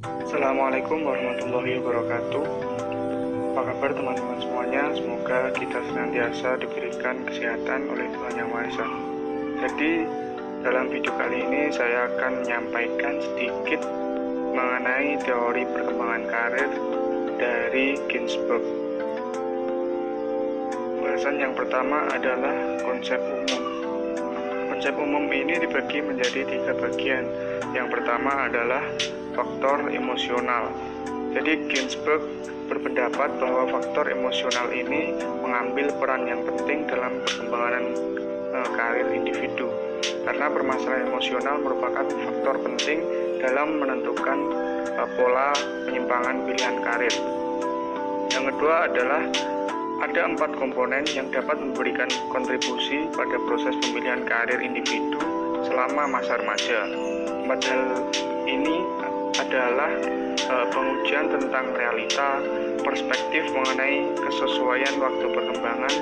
Assalamualaikum warahmatullahi wabarakatuh. Apa kabar teman-teman semuanya? Semoga kita senantiasa diberikan kesehatan oleh Tuhan Yang Maha Esa. Jadi, dalam video kali ini saya akan menyampaikan sedikit mengenai teori perkembangan karir dari Ginsberg. Pembahasan yang pertama adalah konsep umum. Konsep umum ini dibagi menjadi 3 bagian. Yang pertama adalah faktor emosional. Jadi Ginsberg berpendapat bahwa faktor emosional ini mengambil peran yang penting dalam perkembangan karir individu. Karena permasalahan emosional merupakan faktor penting dalam menentukan pola penyimpangan pilihan karir. Yang kedua adalah ada 4 komponen yang dapat memberikan kontribusi pada proses pemilihan karir individu selama masa remaja. 4 hal ini adalah pengujian tentang realita, perspektif mengenai kesesuaian waktu perkembangan,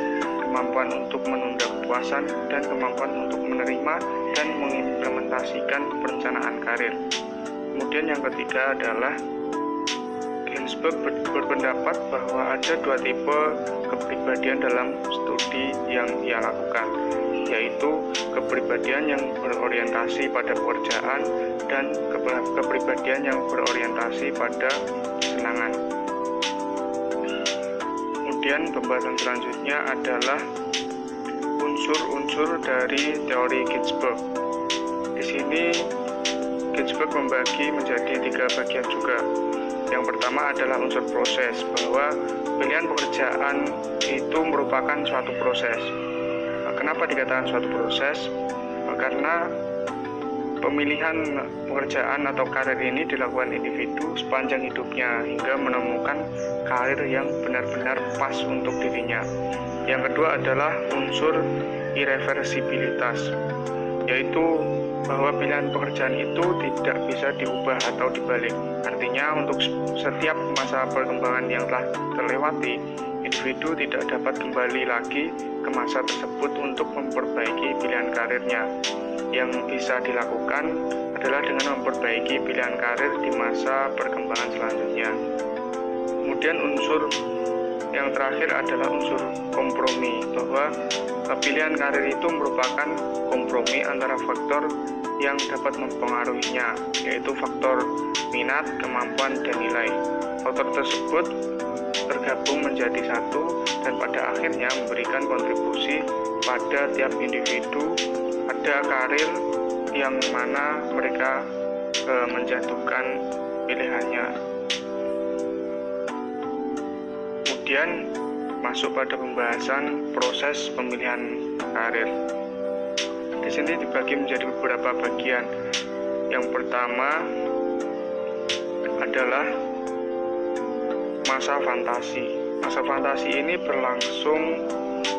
kemampuan untuk menunda kepuasan, dan kemampuan untuk menerima dan mengimplementasikan perencanaan karir. Kemudian yang ketiga adalah Ginsberg berpendapat bahwa ada 2 tipe kepribadian dalam studi yang ia lakukan, yaitu kepribadian yang berorientasi pada pekerjaan dan kepribadian yang berorientasi pada kesenangan. Kemudian pembahasan selanjutnya adalah unsur-unsur dari teori Ginsberg. Di sini Ginsberg membagi menjadi 3 bagian juga. Yang pertama adalah unsur proses, bahwa pilihan pekerjaan itu merupakan suatu proses. Kenapa dikatakan suatu proses? Karena pemilihan pekerjaan atau karir ini dilakukan individu sepanjang hidupnya hingga menemukan karir yang benar-benar pas untuk dirinya. Yang kedua adalah unsur irreversibilitas, yaitu bahwa pilihan pekerjaan itu tidak bisa diubah atau dibalik. Artinya untuk setiap masa perkembangan yang telah terlewati, individu tidak dapat kembali lagi ke masa tersebut untuk memperbaiki pilihan karirnya. Yang bisa dilakukan adalah dengan memperbaiki pilihan karir di masa perkembangan selanjutnya. Kemudian unsur yang terakhir adalah unsur kompromi, bahwa pilihan karir itu merupakan kompromi antara faktor yang dapat mempengaruhinya, yaitu faktor minat, kemampuan, dan nilai. Faktor tersebut tergabung menjadi satu dan pada akhirnya memberikan kontribusi pada tiap individu pada karir yang mana mereka menjatuhkan pilihannya. Kemudian masuk pada pembahasan proses pemilihan karir. Di sini dibagi menjadi beberapa bagian. Yang pertama adalah masa fantasi. Masa fantasi ini berlangsung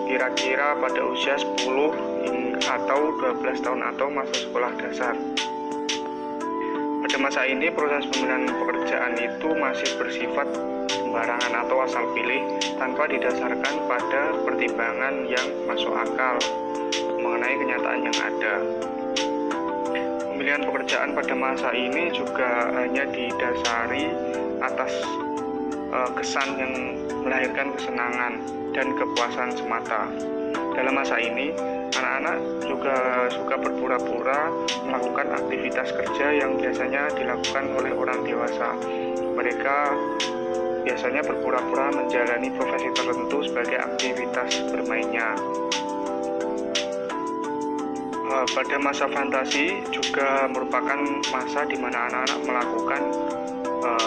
kira-kira pada usia 10 atau 12 tahun atau masa sekolah dasar. Pada masa ini proses pemilihan pekerjaan itu masih bersifat sembarangan atau asal pilih tanpa didasarkan pada pertimbangan yang masuk akal mengenai kenyataan yang ada. Pemilihan pekerjaan pada masa ini juga hanya didasari atas kesan yang melahirkan kesenangan dan kepuasan semata. Dalam masa ini, anak-anak juga suka berpura-pura melakukan aktivitas kerja yang biasanya dilakukan oleh orang dewasa. Mereka biasanya berpura-pura menjalani profesi tertentu sebagai aktivitas bermainnya. Pada masa fantasi juga merupakan masa di mana anak-anak melakukan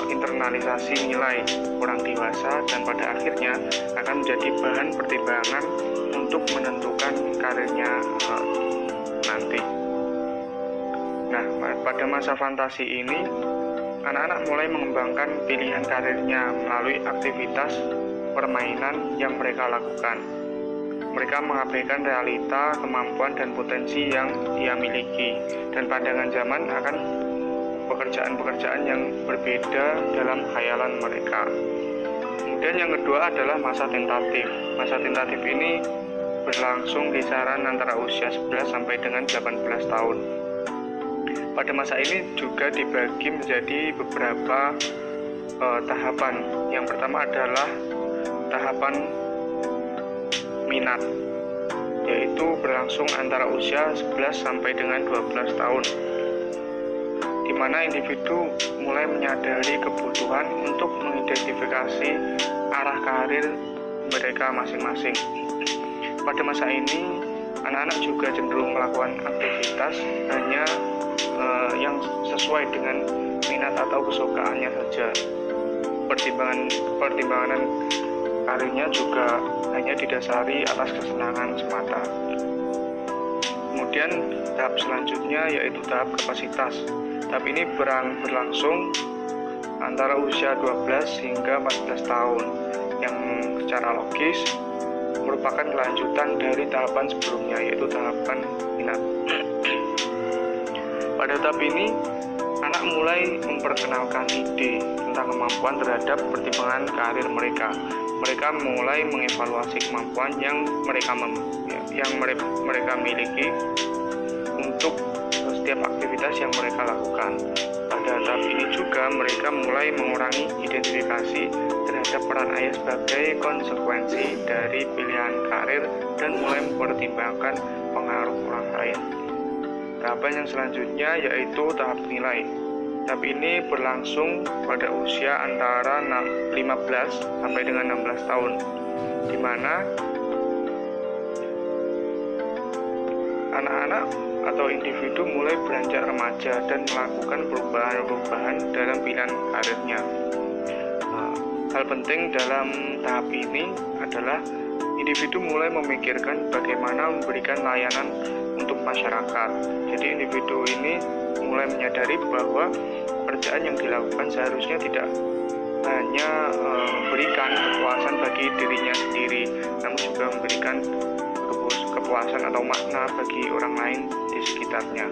internalisasi nilai orang dewasa dan pada akhirnya akan menjadi bahan pertimbangan untuk menentukan karirnya nanti. Nah, pada masa fantasi ini anak-anak mulai mengembangkan pilihan karirnya melalui aktivitas permainan yang mereka lakukan. Mereka mengabaikan realita, kemampuan, dan potensi yang ia miliki, dan pandangan zaman akan pekerjaan-pekerjaan yang berbeda dalam khayalan mereka. Kemudian yang kedua adalah masa tentatif. Masa tentatif ini berlangsung kisaran antara usia 11 sampai dengan 18 tahun. Pada masa ini juga dibagi menjadi beberapa tahapan. Yang pertama adalah tahapan minat, yaitu berlangsung antara usia 11 sampai dengan 12 tahun, di mana individu mulai menyadari kebutuhan untuk mengidentifikasi arah karir mereka masing-masing. Pada masa ini, anak-anak juga cenderung melakukan aktivitas hanya yang sesuai dengan minat atau kesukaannya saja. Pertimbangan karirnya juga hanya didasari atas kesenangan semata. Kemudian tahap selanjutnya yaitu tahap kapasitas. Tahap ini berlangsung antara usia 12 hingga 14 tahun, yang secara logis merupakan kelanjutan dari tahapan sebelumnya, yaitu tahapan minat. Pada tahap ini, anak mulai memperkenalkan ide tentang kemampuan terhadap pertimbangan karir mereka. Mereka mulai mengevaluasi kemampuan yang mereka miliki untuk setiap aktivitas yang mereka lakukan. Pada tahap ini juga mereka mulai mengurangi identifikasi terhadap peran ayah sebagai konsekuensi dari pilihan karir dan mulai mempertimbangkan pengaruh orang lain. Tahapan yang selanjutnya yaitu tahap nilai. Tahap ini berlangsung pada usia antara 15 sampai dengan 16 tahun, di mana anak-anak atau individu mulai beranjak remaja dan melakukan perubahan-perubahan dalam pilihan karirnya. Hal penting dalam tahap ini adalah individu mulai memikirkan bagaimana memberikan layanan untuk masyarakat. Jadi individu ini mulai menyadari bahwa pekerjaan yang dilakukan seharusnya tidak hanya memberikan kepuasan bagi dirinya sendiri, namun juga memberikan kepuasan atau makna bagi orang lain di sekitarnya.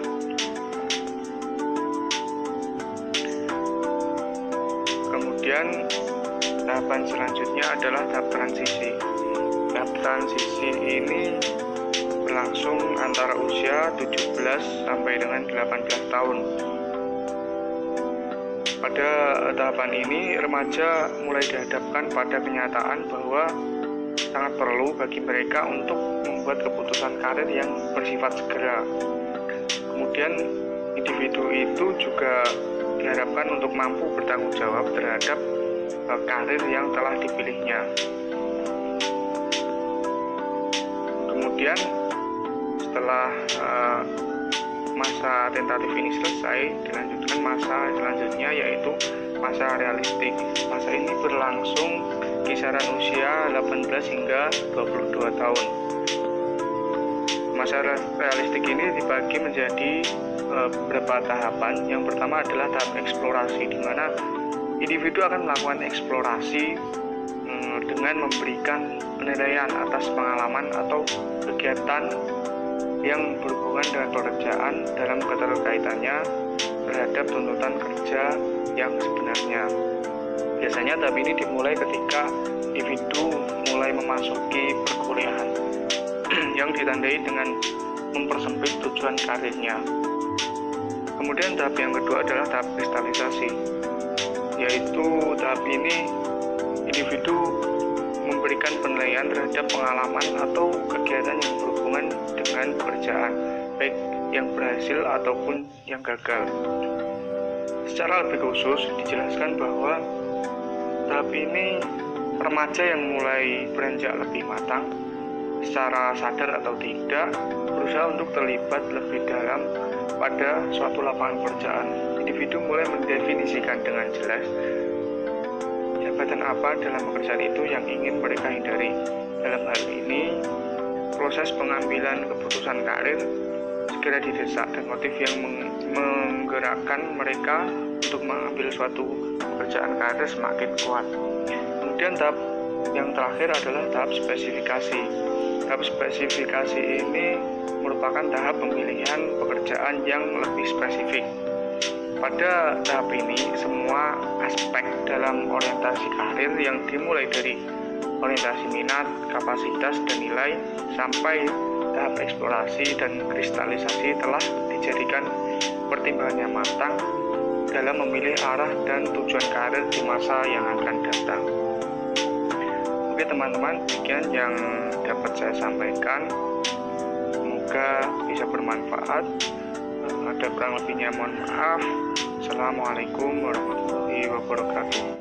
Kemudian tahapan selanjutnya adalah tahap transisi. Tahap transisi ini berlangsung antara usia 17 sampai dengan 18 tahun. Pada tahapan ini, remaja mulai dihadapkan pada kenyataan bahwa sangat perlu bagi mereka untuk membuat keputusan karir yang bersifat segera. Kemudian individu itu juga diharapkan untuk mampu bertanggung jawab terhadap karir yang telah dipilihnya. Kemudian setelah masa tentatif ini selesai, dilanjutkan masa selanjutnya yaitu masa realistik. Masa ini berlangsung kisaran usia 18 hingga 22 tahun. Masa realistik ini dibagi menjadi beberapa tahapan. Yang pertama adalah tahap eksplorasi, di mana individu akan melakukan eksplorasi dengan memberikan penilaian atas pengalaman atau kegiatan yang berhubungan dengan pekerjaan dalam keterkaitannya terhadap tuntutan kerja yang sebenarnya. Biasanya tahap ini dimulai ketika individu mulai memasuki perkuliahan yang ditandai dengan mempersempit tujuan karirnya. Kemudian tahap yang kedua adalah tahap kristalisasi, yaitu tahap ini individu memberikan penilaian terhadap pengalaman atau kegiatan yang berhubungan dengan pekerjaan, baik yang berhasil ataupun yang gagal. Secara lebih khusus dijelaskan bahwa tahap ini remaja yang mulai beranjak lebih matang, secara sadar atau tidak, berusaha untuk terlibat lebih dalam pada suatu lapangan pekerjaan. Individu mulai mendefinisikan dengan jelas jabatan apa dalam pekerjaan itu yang ingin mereka hindari. Dalam hal ini, proses pengambilan keputusan karir segera didesak dan motif yang menggerakkan mereka untuk mengambil suatu pekerjaan karir semakin kuat. Kemudian tahap yang terakhir adalah tahap spesifikasi. Tahap spesifikasi ini merupakan tahap pemilihan pekerjaan yang lebih spesifik. Pada tahap ini, semua aspek dalam orientasi karir yang dimulai dari orientasi minat, kapasitas, dan nilai sampai tahap eksplorasi dan kristalisasi telah dijadikan pertimbangannya matang dalam memilih arah dan tujuan karir di masa yang akan datang. Oke teman-teman, demikian yang dapat saya sampaikan. Semoga bisa bermanfaat. Ada kurang lebihnya mohon maaf. Assalamualaikum warahmatullahi wabarakatuh.